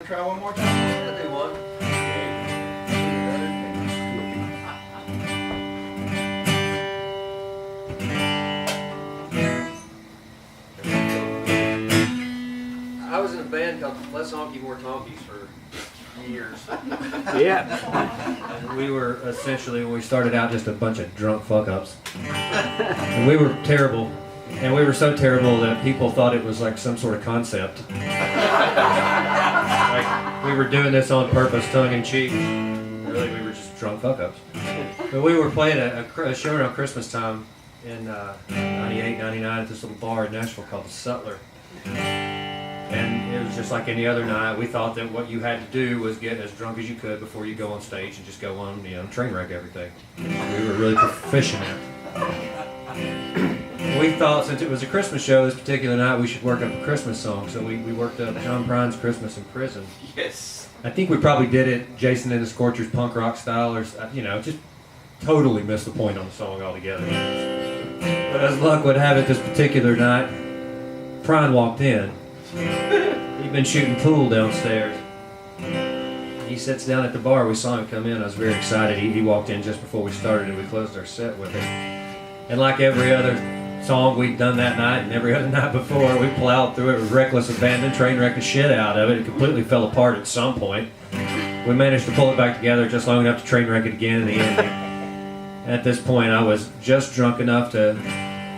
Try one more time. I'll do one. I was in a band called Less Honky More Tonkies for years. Yeah. And we were essentially, when we started out, just a bunch of drunk fuck-ups. And we were terrible. And we were so terrible that people thought it was like some sort of concept. Like we were doing this on purpose, tongue-in-cheek. Really, we were just drunk fuck-ups. But we were playing a show around Christmas time in 98, 99 at this little bar in Nashville called the Sutler. And it was just like any other night. We thought that what you had to do was get as drunk as you could before you go on stage and just go on, train wreck everything. We were really proficient at it. We thought since it was a Christmas show this particular night, we should work up a Christmas song. So we worked up John Prine's Christmas in Prison. Yes. I think we probably did it Jason and the Scorchers punk rock style, or just totally missed the point on the song altogether. But as luck would have it, this particular night, Prine walked in. He'd been shooting pool downstairs. He sits down at the bar. We saw him come in. I was very excited. He walked in just before we started, and we closed our set with it. And like every other song we'd done that night and every other night before, we plowed through it with reckless abandon, train wrecked the shit out of it. It completely fell apart at some point. We managed to pull it back together just long enough to train wreck it again in the ending. At this point, I was just drunk enough to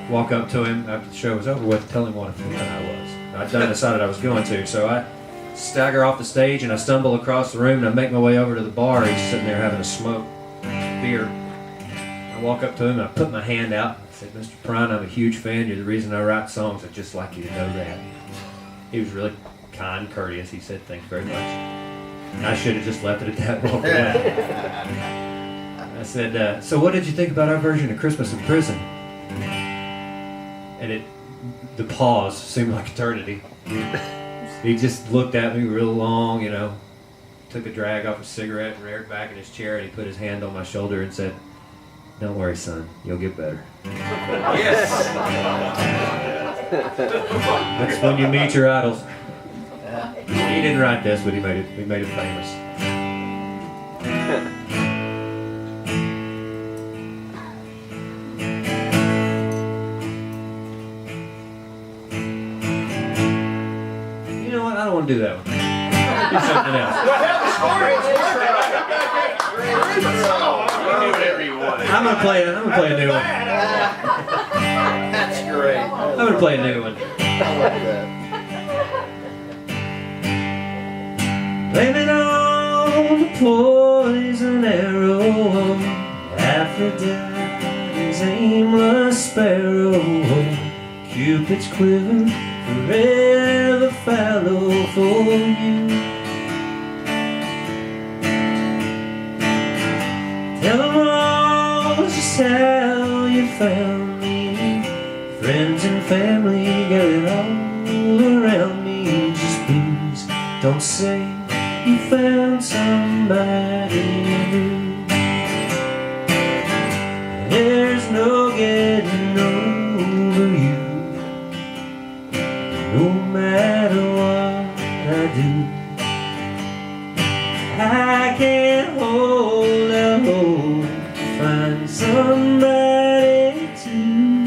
walk up to him after the show was over with, tell him what a fan I was. I'd decided I was going to, so I stagger off the stage and I stumble across the room and I make my way over to the bar. He's sitting there having a smoke, beer. I walk up to him and I put my hand out. I said, "Mr. Prine, I'm a huge fan. You're the reason I write songs. I'd just like you to know that." He was really kind, courteous. He said, "Thanks very much." I should have just left it at that and walked away. I said, "So what did you think about our version of Christmas in Prison?" And the pause seemed like eternity. He just looked at me real long, took a drag off a cigarette and reared back in his chair, and he put his hand on my shoulder and said, "Don't worry, son, you'll get better." Yes. That's when you meet your idols. He didn't write this, but he made it famous. You know what? I don't want to do that one. Do something else. I'm gonna play a new one. That's great. I'm gonna play a new one. I like that. Blame it on the poison arrow of Aphrodite's aimless sparrow. Cupid's quiver forever fallow for you. Tell them all just how you found me. Friends and family gathered all around me. Just please don't say you found somebody new. There's no getting over you, no matter what I do. I can't hold out hope to find somebody too.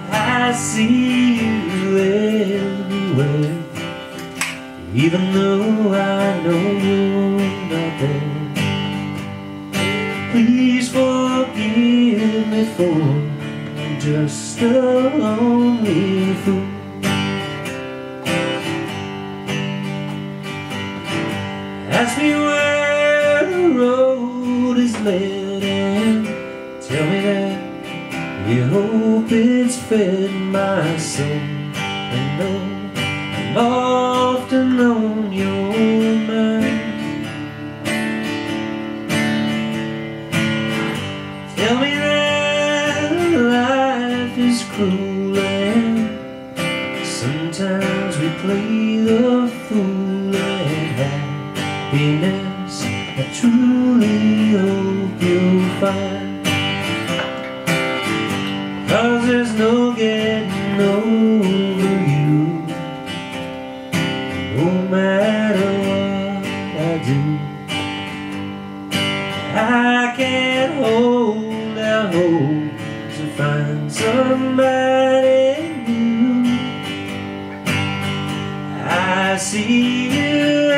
I see you everywhere, even though I know you're not there. Please forgive me for just a lonely fool. Ask me where the road is led and tell me that you hope it's fed my soul. And though I'm often on your mind, tell me that life is cruel and sometimes we play the fool and happiness I truly hope you'll find. 'Cause there's no getting over you, no no matter what I do. I can't hold out hope to find somebody new. I see you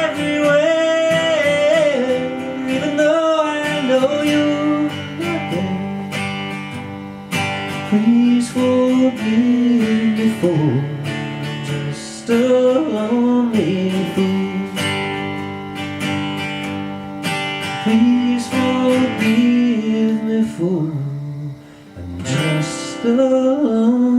everywhere, even though I know you're not there. Please forgive me for just a lonely fool. Please forgive me for I'm just a lonely